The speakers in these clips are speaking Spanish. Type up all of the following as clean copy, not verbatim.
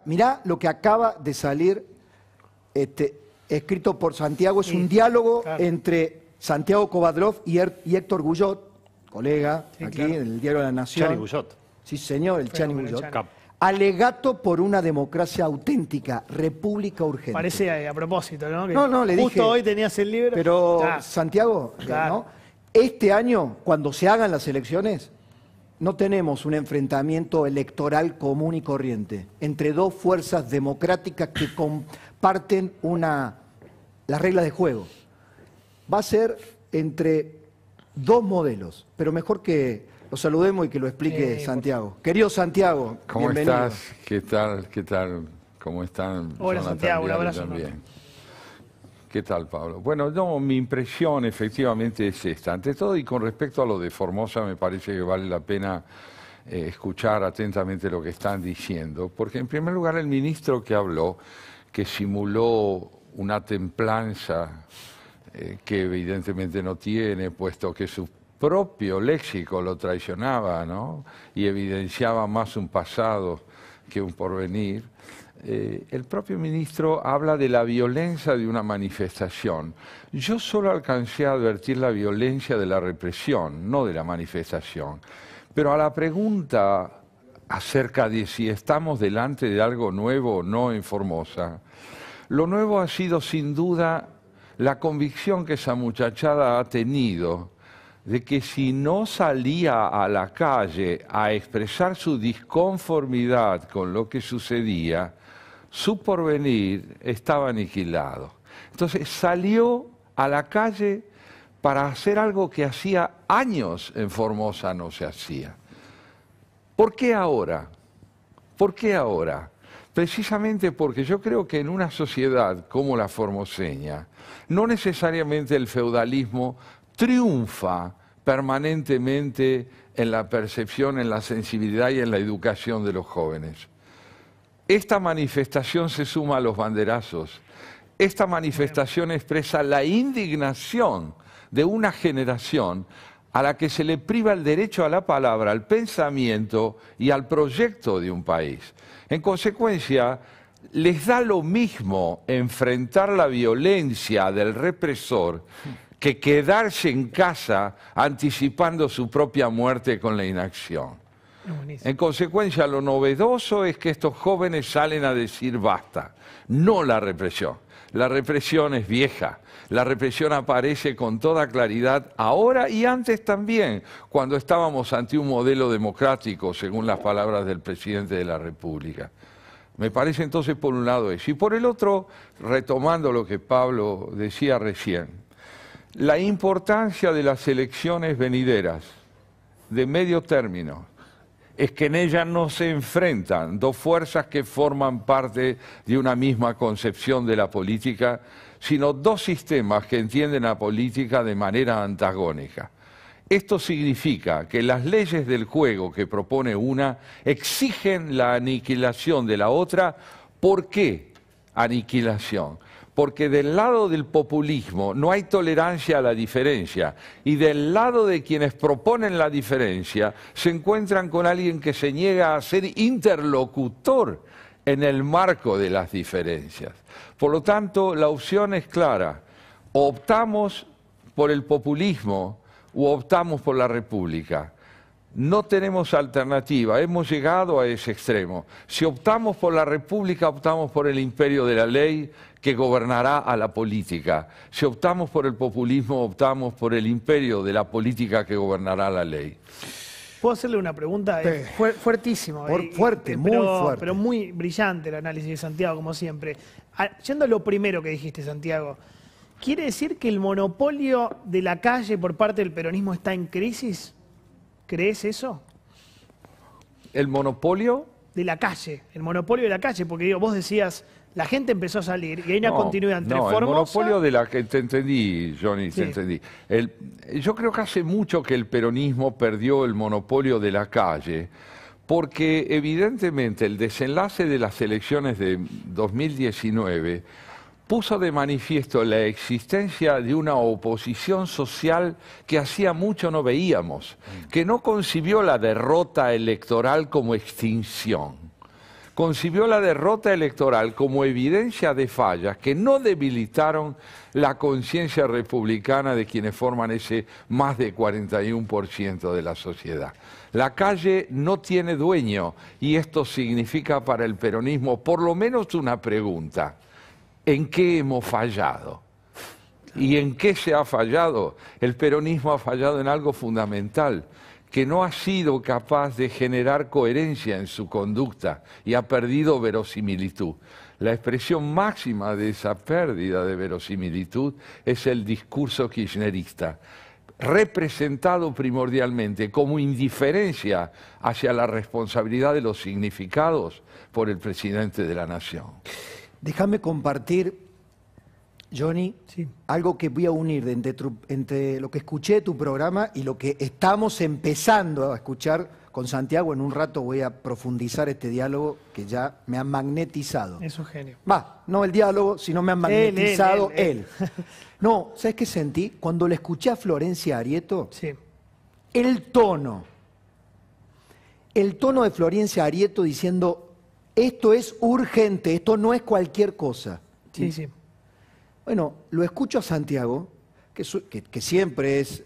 mirá lo que acaba de salir escrito por Santiago. Es un diálogo entre Santiago Kovadlov y Héctor Guyot, colega aquí en el Diario de la Nación. Chani Guyot. Sí, señor, el Chani Guyot. Alegato por una democracia auténtica, república urgente. Parece a propósito, ¿no? Que no, le dije. Justo hoy tenías el libro. Pero, Santiago, ¿no? Este año, cuando se hagan las elecciones, no tenemos un enfrentamiento electoral común y corriente entre dos fuerzas democráticas que comparten las reglas de juego. Va a ser entre dos modelos, pero mejor que lo saludemos y que lo explique Santiago. Querido Santiago, ¿cómo bienvenido. estás? ¿Qué tal? ¿Qué tal? ¿Cómo están? Hola, Santiago, un abrazo. También. ¿Qué tal, Pablo? Bueno, no, mi impresión efectivamente es esta. Ante todo, y con respecto a lo de Formosa, me parece que vale la pena escuchar atentamente lo que están diciendo, porque en primer lugar el ministro que habló, que simuló una templanza que evidentemente no tiene, puesto que su propio léxico lo traicionaba, ¿no? Y evidenciaba más un pasado que un porvenir. El propio ministro habla de la violencia de una manifestación. Yo solo alcancé a advertir la violencia de la represión, no de la manifestación. Pero a la pregunta acerca de si estamos delante de algo nuevo o no en Formosa, lo nuevo ha sido sin duda la convicción que esa muchachada ha tenido de que si no salía a la calle a expresar su disconformidad con lo que sucedía, su porvenir estaba aniquilado. Entonces salió a la calle para hacer algo que hacía años en Formosa no se hacía. ¿Por qué ahora? ¿Por qué ahora? Precisamente porque yo creo que en una sociedad como la formoseña, no necesariamente el feudalismo triunfa permanentemente en la percepción, en la sensibilidad y en la educación de los jóvenes. Esta manifestación se suma a los banderazos. Esta manifestación expresa la indignación de una generación a la que se le priva el derecho a la palabra, al pensamiento y al proyecto de un país. En consecuencia, les da lo mismo enfrentar la violencia del represor que quedarse en casa anticipando su propia muerte con la inacción. En consecuencia, lo novedoso es que estos jóvenes salen a decir basta, no la represión. La represión es vieja, la represión aparece con toda claridad ahora y antes también, cuando estábamos ante un modelo democrático, según las palabras del presidente de la República. Me parece entonces por un lado eso. Y por el otro, retomando lo que Pablo decía recién, la importancia de las elecciones venideras, de medio término, es que en ellas no se enfrentan dos fuerzas que forman parte de una misma concepción de la política, sino dos sistemas que entienden la política de manera antagónica. Esto significa que las leyes del juego que propone una exigen la aniquilación de la otra. ¿Por qué aniquilación? Porque del lado del populismo no hay tolerancia a la diferencia y del lado de quienes proponen la diferencia se encuentran con alguien que se niega a ser interlocutor en el marco de las diferencias. Por lo tanto, la opción es clara: o optamos por el populismo o optamos por la república. No tenemos alternativa, hemos llegado a ese extremo. Si optamos por la república, optamos por el imperio de la ley que gobernará a la política. Si optamos por el populismo, optamos por el imperio de la política que gobernará la ley. ¿Puedo hacerle una pregunta? Fuertísimo. Fuerte, muy fuerte. Pero muy brillante el análisis de Santiago, como siempre. Yendo a lo primero que dijiste, Santiago, ¿quiere decir que el monopolio de la calle por parte del peronismo está en crisis? ¿Crees eso? ¿El monopolio? De la calle, el monopolio de la calle, porque digo, vos decías, la gente empezó a salir y hay una continuidad entre Formosa... el monopolio de la que te entendí, Johnny, te entendí. Yo creo que hace mucho que el peronismo perdió el monopolio de la calle, porque evidentemente el desenlace de las elecciones de 2019 puso de manifiesto la existencia de una oposición social que hacía mucho no veíamos, que no concibió la derrota electoral como extinción, concibió la derrota electoral como evidencia de fallas que no debilitaron la conciencia republicana de quienes forman ese más de 41% de la sociedad. La calle no tiene dueño y esto significa para el peronismo por lo menos una pregunta: ¿en qué hemos fallado? ¿Y en qué se ha fallado? El peronismo ha fallado en algo fundamental, que no ha sido capaz de generar coherencia en su conducta y ha perdido verosimilitud. La expresión máxima de esa pérdida de verosimilitud es el discurso kirchnerista, representado primordialmente como indiferencia hacia la responsabilidad de los significados por el presidente de la Nación. Déjame compartir, Johnny, Sí. algo que voy a unir entre lo que escuché de tu programa y lo que estamos empezando a escuchar con Santiago. En un rato voy a profundizar este diálogo que ya me ha magnetizado. Es un genio. Va, no el diálogo, sino me ha magnetizado él. No, ¿sabes qué sentí? Cuando le escuché a Florencia Arieto, Sí. el tono de Florencia Arieto diciendo, esto es urgente, esto no es cualquier cosa. Sí, sí. Bueno, lo escucho a Santiago, que siempre es,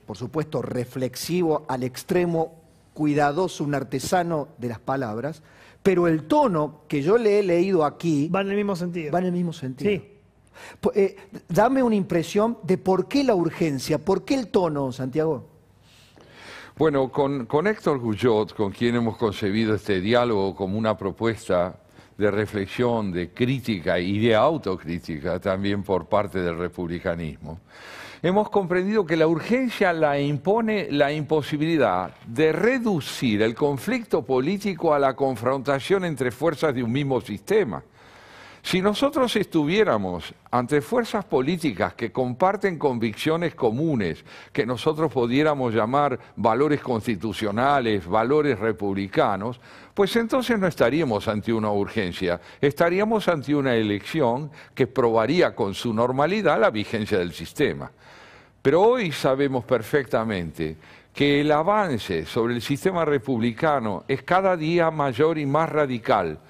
por supuesto, reflexivo al extremo, cuidadoso, un artesano de las palabras, pero el tono que yo le he leído aquí Va en el mismo sentido. va en el mismo sentido. Sí. Dame una impresión de por qué la urgencia, por qué el tono, Santiago. Bueno, con Héctor Guyot, con quien hemos concebido este diálogo como una propuesta de reflexión, de crítica y de autocrítica también por parte del republicanismo, hemos comprendido que la urgencia la impone la imposibilidad de reducir el conflicto político a la confrontación entre fuerzas de un mismo sistema. Si nosotros estuviéramos ante fuerzas políticas que comparten convicciones comunes, que nosotros pudiéramos llamar valores constitucionales, valores republicanos, pues entonces no estaríamos ante una urgencia, estaríamos ante una elección que probaría con su normalidad la vigencia del sistema. Pero hoy sabemos perfectamente que el avance sobre el sistema republicano es cada día mayor y más radical,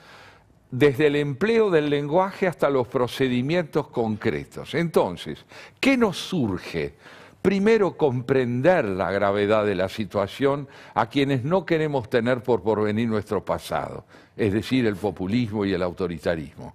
desde el empleo del lenguaje hasta los procedimientos concretos. Entonces, ¿qué nos surge? Primero, comprender la gravedad de la situación a quienes no queremos tener por porvenir nuestro pasado, es decir, el populismo y el autoritarismo.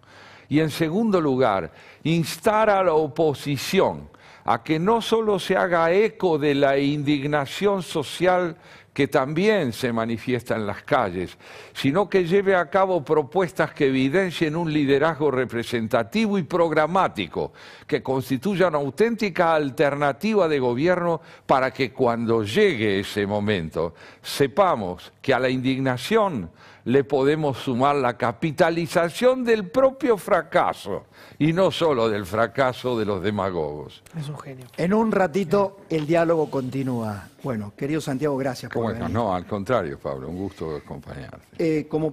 Y en segundo lugar, instar a la oposición a que no solo se haga eco de la indignación social que también se manifiesta en las calles, sino que lleve a cabo propuestas que evidencien un liderazgo representativo y programático, que constituya una auténtica alternativa de gobierno para que cuando llegue ese momento sepamos que a la indignación le podemos sumar la capitalización del propio fracaso y no solo del fracaso de los demagogos. Es un genio. En un ratito el diálogo continúa. Bueno, querido Santiago, gracias por Bueno, venir. no, al contrario, Pablo, un gusto acompañarte. Como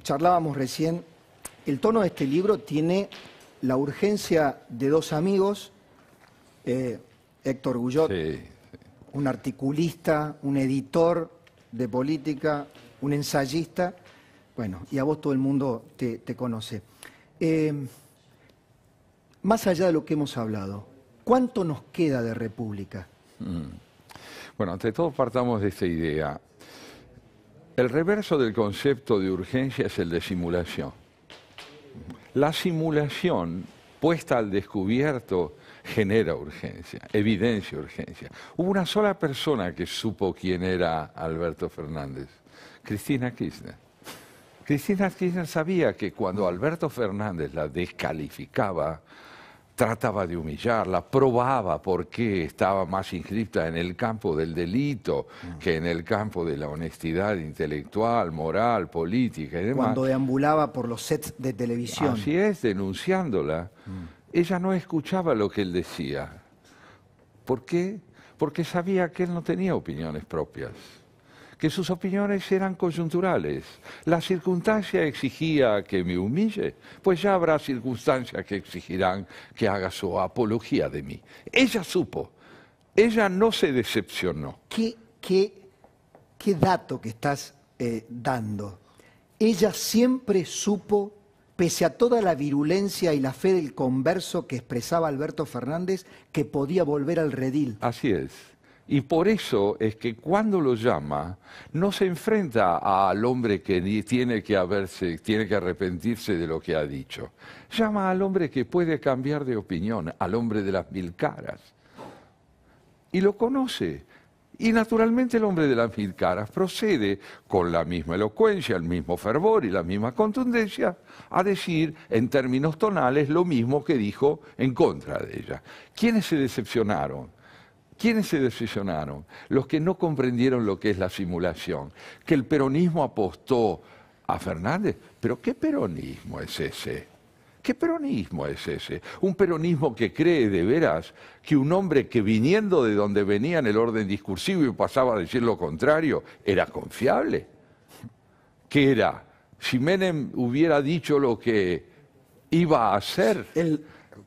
charlábamos recién, el tono de este libro tiene la urgencia de dos amigos, Héctor Guyot, Sí. un articulista, un editor de política, un ensayista, bueno, y a vos todo el mundo te conoce. Más allá de lo que hemos hablado, ¿cuánto nos queda de república? Bueno, ante todo partamos de esta idea. El reverso del concepto de urgencia es el de simulación. La simulación puesta al descubierto genera urgencia, evidencia urgencia. Hubo una sola persona que supo quién era Alberto Fernández, Cristina Kirchner. Cristina Kirchner sabía que cuando Alberto Fernández la descalificaba, trataba de humillarla, probaba por qué estaba más inscripta en el campo del delito que en el campo de la honestidad intelectual, moral, política y demás. Cuando deambulaba por los sets de televisión. Así es, denunciándola. Ella no escuchaba lo que él decía. ¿Por qué? Porque sabía que él no tenía opiniones propias, que sus opiniones eran coyunturales. La circunstancia exigía que me humille, pues ya habrá circunstancias que exigirán que haga su apología de mí. Ella supo, ella no se decepcionó. ¿Qué dato que estás dando? ella siempre supo, pese a toda la virulencia y la fe del converso que expresaba Alberto Fernández, que podía volver al redil. Así es. Y por eso es que cuando lo llama, no se enfrenta al hombre que tiene que arrepentirse de lo que ha dicho. Llama al hombre que puede cambiar de opinión, al hombre de las 1000 caras. Y lo conoce. Y naturalmente el hombre de las 1000 caras procede con la misma elocuencia, el mismo fervor y la misma contundencia a decir en términos tonales lo mismo que dijo en contra de ella. ¿Quiénes se decepcionaron? ¿Quiénes se decepcionaron? Los que no comprendieron lo que es la simulación. Que el peronismo apostó a Fernández. ¿Pero qué peronismo es ese? ¿Qué peronismo es ese? Un peronismo que cree de veras que un hombre que viniendo de donde venía en el orden discursivo y pasaba a decir lo contrario, era confiable. ¿Qué era? Si Menem hubiera dicho lo que iba a hacer...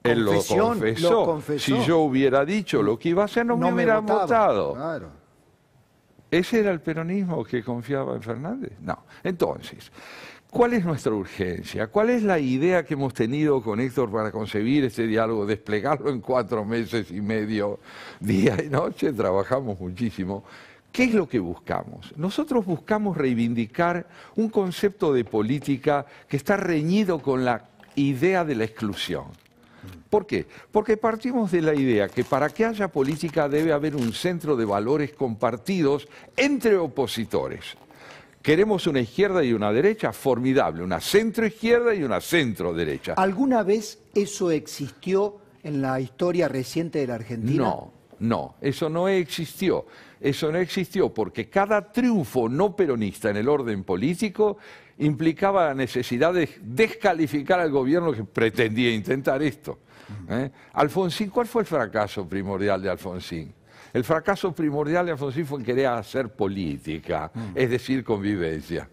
Él lo confesó. Si yo hubiera dicho lo que iba a hacer, no me hubieran votado. Claro. ¿Ese era el peronismo que confiaba en Fernández? No. Entonces, ¿cuál es nuestra urgencia? ¿Cuál es la idea que hemos tenido con Héctor para concebir este diálogo, desplegarlo en 4 meses y medio, día y noche? Trabajamos muchísimo. ¿Qué es lo que buscamos? Nosotros buscamos reivindicar un concepto de política que está reñido con la idea de la exclusión. ¿Por qué? Porque partimos de la idea que para que haya política debe haber un centro de valores compartidos entre opositores. Queremos una izquierda y una derecha formidable, una centroizquierda y una centroderecha. ¿Alguna vez eso existió en la historia reciente de la Argentina? No, eso no existió. Eso no existió porque cada triunfo no peronista en el orden político implicaba la necesidad de descalificar al gobierno que pretendía intentar esto. Alfonsín, ¿cuál fue el fracaso primordial de Alfonsín? El fracaso primordial de Alfonsín fue en querer hacer política, es decir, convivencia.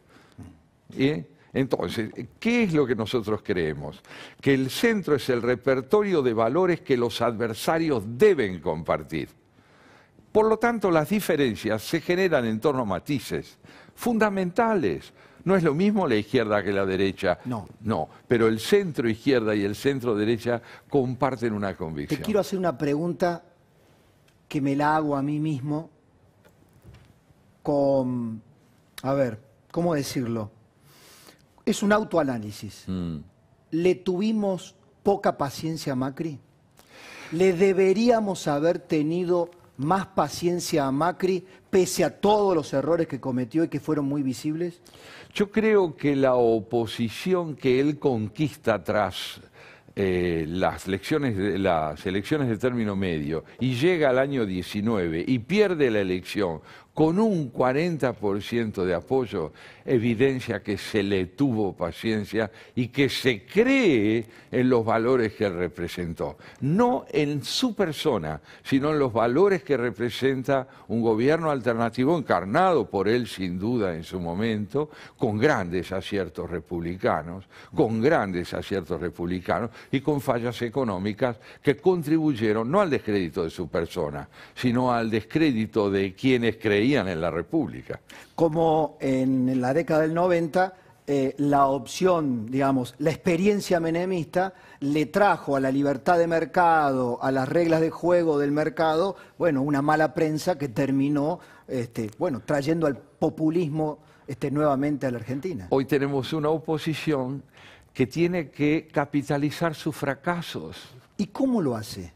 ¿Y? Entonces, ¿qué es lo que nosotros creemos? Que el centro es el repertorio de valores que los adversarios deben compartir. Por lo tanto, las diferencias se generan en torno a matices fundamentales. No es lo mismo la izquierda que la derecha. No, pero el centro izquierda y el centro derecha comparten una convicción. Te quiero hacer una pregunta que me la hago a mí mismo con... A ver, ¿cómo decirlo? Es un autoanálisis. ¿Le tuvimos poca paciencia a Macri? ¿Le deberíamos haber tenido más paciencia a Macri pese a todos los errores que cometió y que fueron muy visibles? Yo creo que la oposición que él conquista tras las elecciones de término medio y llega al año 19 y pierde la elección con un 40% de apoyo, evidencia que se le tuvo paciencia y que se cree en los valores que él representó. No en su persona, sino en los valores que representa un gobierno alternativo encarnado por él, sin duda, en su momento, con grandes aciertos republicanos, y con fallas económicas que contribuyeron no al descrédito de su persona, sino al descrédito de quienes creían en la República. Como en la década del 90, la opción, digamos, la experiencia menemista le trajo a la libertad de mercado, a las reglas de juego del mercado, bueno, una mala prensa que terminó, trayendo al populismo nuevamente a la Argentina. Hoy tenemos una oposición que tiene que capitalizar sus fracasos. ¿Y cómo lo hace?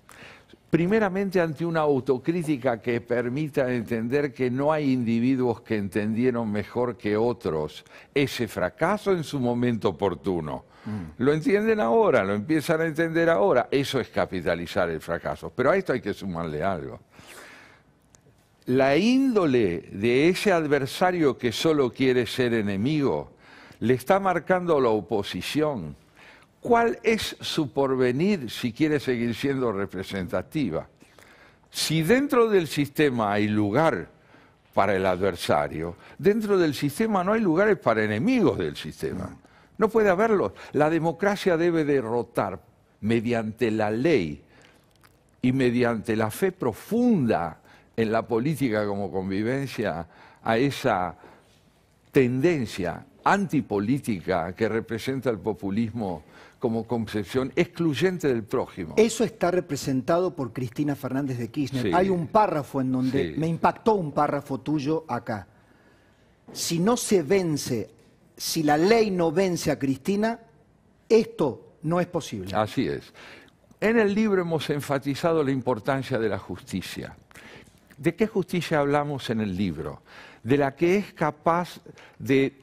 Primeramente ante una autocrítica que permita entender que no hay individuos que entendieron mejor que otros ese fracaso en su momento oportuno. Lo entienden ahora, lo empiezan a entender ahora. Eso es capitalizar el fracaso. Pero a esto hay que sumarle algo. La índole de ese adversario que solo quiere ser enemigo le está marcando la oposición. ¿Cuál es su porvenir si quiere seguir siendo representativa? Si dentro del sistema hay lugar para el adversario, dentro del sistema no hay lugares para enemigos del sistema. No puede haberlo. La democracia debe derrotar mediante la ley y mediante la fe profunda en la política como convivencia a esa tendencia antipolítica que representa el populismo como concepción excluyente del prójimo. Eso está representado por Cristina Fernández de Kirchner. Sí. Hay un párrafo en donde Sí. me impactó un párrafo tuyo acá. Si no se vence, si la ley no vence a Cristina, esto no es posible. Así es. En el libro hemos enfatizado la importancia de la justicia. ¿De qué justicia hablamos en el libro? De la que es capaz de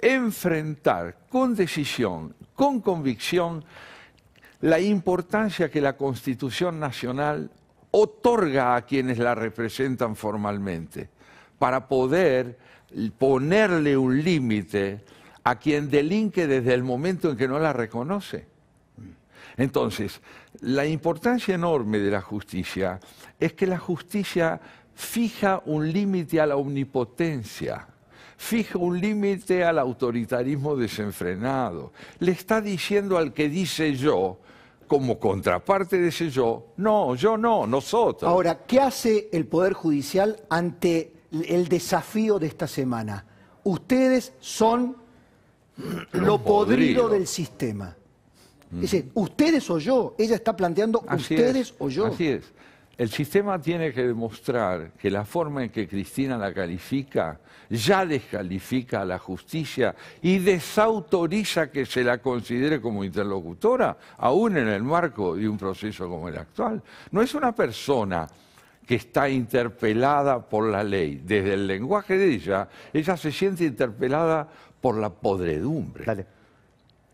enfrentar con decisión, con convicción, la importancia que la Constitución Nacional otorga a quienes la representan formalmente, para poder ponerle un límite a quien delinque desde el momento en que no la reconoce. Entonces, la importancia enorme de la justicia es que la justicia fija un límite a la omnipotencia, fija un límite al autoritarismo desenfrenado. Le está diciendo al que dice yo, como contraparte de ese yo no, nosotros. Ahora, ¿qué hace el Poder Judicial ante el desafío de esta semana? Ustedes son lo podrido del sistema. Es decir, ustedes o yo. Ella está planteando ustedes o yo. Así es. El sistema tiene que demostrar que la forma en que Cristina la califica ya descalifica a la justicia y desautoriza que se la considere como interlocutora, aún en el marco de un proceso como el actual. No es una persona que está interpelada por la ley. Desde el lenguaje de ella se siente interpelada por la podredumbre. Dale.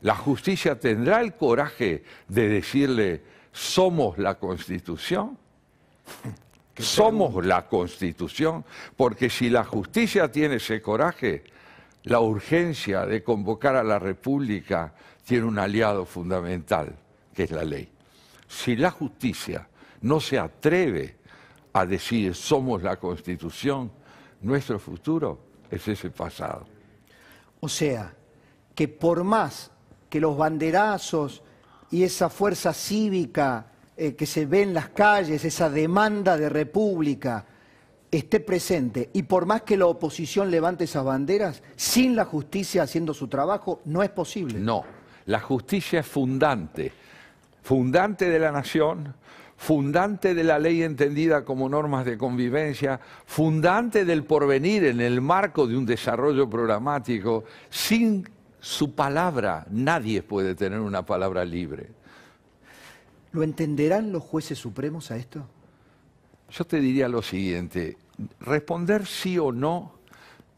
La justicia tendrá el coraje de decirle, somos la Constitución. Somos la Constitución, porque si la justicia tiene ese coraje, la urgencia de convocar a la República tiene un aliado fundamental, que es la ley. Si la justicia no se atreve a decir somos la Constitución, nuestro futuro es ese pasado. O sea, que por más que los banderazos y esa fuerza cívica que se ve en las calles, esa demanda de república, esté presente, y por más que la oposición levante esas banderas, sin la justicia haciendo su trabajo, no es posible. No, la justicia es fundante, fundante de la nación, fundante de la ley entendida como normas de convivencia, fundante del porvenir en el marco de un desarrollo programático. Sin su palabra, nadie puede tener una palabra libre. ¿Lo entenderán los jueces supremos a esto? Yo te diría lo siguiente, responder sí o no,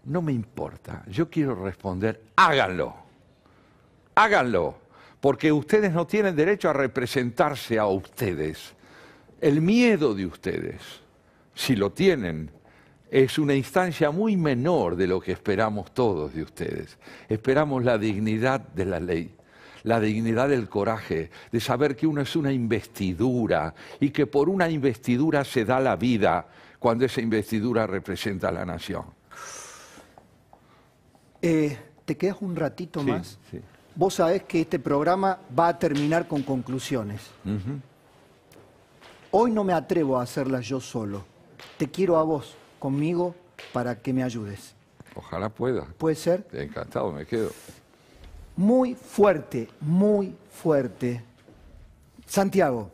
no me importa. Yo quiero responder, háganlo, háganlo, porque ustedes no tienen derecho a representarse a ustedes. El miedo de ustedes, si lo tienen, es una instancia muy menor de lo que esperamos todos de ustedes. Esperamos la dignidad de la ley, la dignidad del coraje, de saber que uno es una investidura y que por una investidura se da la vida cuando esa investidura representa a la nación. ¿Te quedas un ratito Sí, más? sí. Vos sabés que este programa va a terminar con conclusiones. Hoy no me atrevo a hacerlas yo solo. Te quiero a vos, conmigo, para que me ayudes. Ojalá pueda. ¿Puede ser? Encantado, me quedo. Muy fuerte, muy fuerte. Santiago,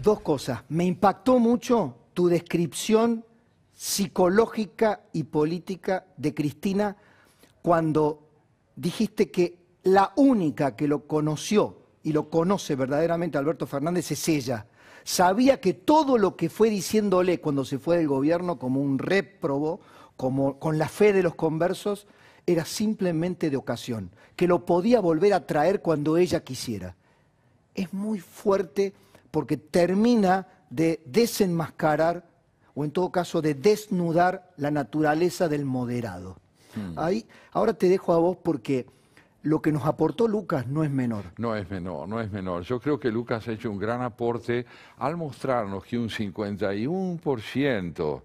dos cosas. Me impactó mucho tu descripción psicológica y política de Cristina cuando dijiste que la única que lo conoció y lo conoce verdaderamente Alberto Fernández es ella. Sabía que todo lo que fue diciéndole cuando se fue del gobierno como un réprobo, como con la fe de los conversos, era simplemente de ocasión, que lo podía volver a traer cuando ella quisiera. Es muy fuerte porque termina de desenmascarar, o en todo caso de desnudar la naturaleza del moderado. Ahí, ahora te dejo a vos porque lo que nos aportó Lucas no es menor. No es menor, no es menor. Yo creo que Lucas ha hecho un gran aporte al mostrarnos que un 51%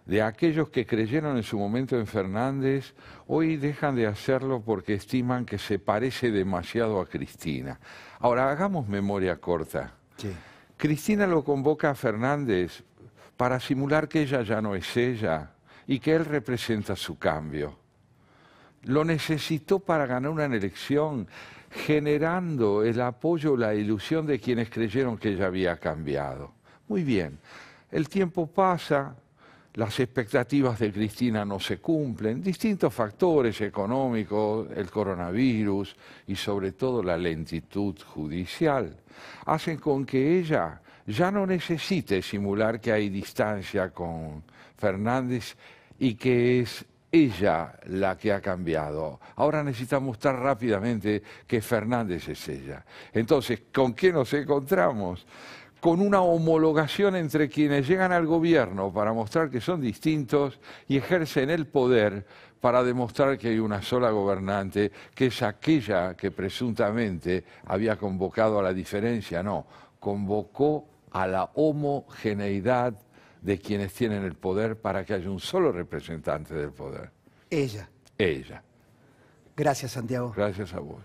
de aquellos que creyeron en su momento en Fernández, hoy dejan de hacerlo porque estiman que se parece demasiado a Cristina. Ahora, hagamos memoria corta. Sí. Cristina lo convoca a Fernández para simular que ella ya no es ella y que él representa su cambio. lo necesitó para ganar una elección, generando el apoyo, la ilusión de quienes creyeron que ella había cambiado. Muy bien, el tiempo pasa, las expectativas de Cristina no se cumplen, distintos factores económicos, el coronavirus y sobre todo la lentitud judicial, hacen con que ella ya no necesite simular que hay distancia con Fernández y que es ella la que ha cambiado. Ahora necesita mostrar rápidamente que Fernández es ella. Entonces, ¿con qué nos encontramos? Con una homologación entre quienes llegan al gobierno para mostrar que son distintos y ejercen el poder para demostrar que hay una sola gobernante, que es aquella que presuntamente había convocado a la diferencia. No, convocó a la homogeneidad de quienes tienen el poder para que haya un solo representante del poder. Ella. Ella. Gracias, Santiago. Gracias a vos.